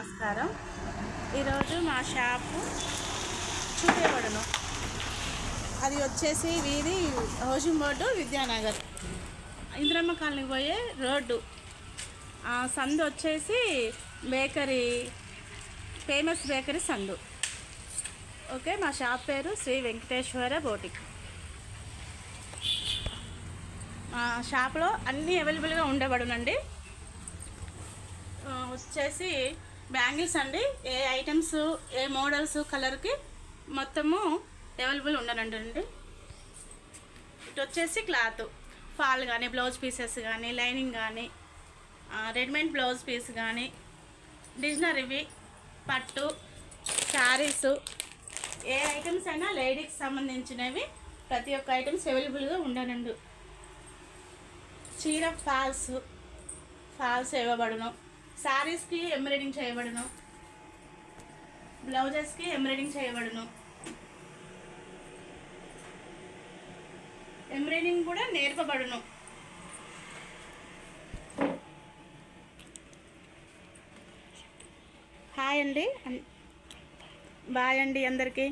నమస్కారం. ఈరోజు మా షాపు చూపేవాడును. అది వచ్చేసి వీధి housing board Vidyanagar Indiramma colony పోయే రోడ్డు. సందు వచ్చేసి బేకరీ, ఫేమస్ బేకరీ సందు. ఓకే, మా షాప్ పేరు శ్రీ వెంకటేశ్వర బోటిక్. మా షాప్లో అన్నీ అవైలబుల్గా ఉండబడునండి. వచ్చేసి బ్యాంగిల్స్ అండి, ఏ ఐటమ్స్, ఏ మోడల్స్, కలర్కి మొత్తము అవైలబుల్ ఉండనండి. ఇటు వచ్చేసి క్లాత్, ఫాల్ కానీ, బ్లౌజ్ పీసెస్ కానీ, లైనింగ్ కానీ, రెడీమేడ్ బ్లౌజ్ పీస్ కానీ, డిజైనరీవి, పట్టు, శారీసు, ఏ ఐటమ్స్ అయినా లేడీకి సంబంధించినవి ప్రతి ఒక్క ఐటమ్స్ అవైలబుల్గా ఉండనండి. చీర ఫాల్స్ ఇవ్వబడును, శారీస్కి ఎంబ్రాయిడింగ్ చేయబడును, బ్లౌజెస్కి ఎంబ్రాయిడింగ్ చేయబడును, ఎంబ్రాయిడింగ్ కూడా నేర్పబడును. హాయ్ అండి, బాయ్ అండి అందరికీ.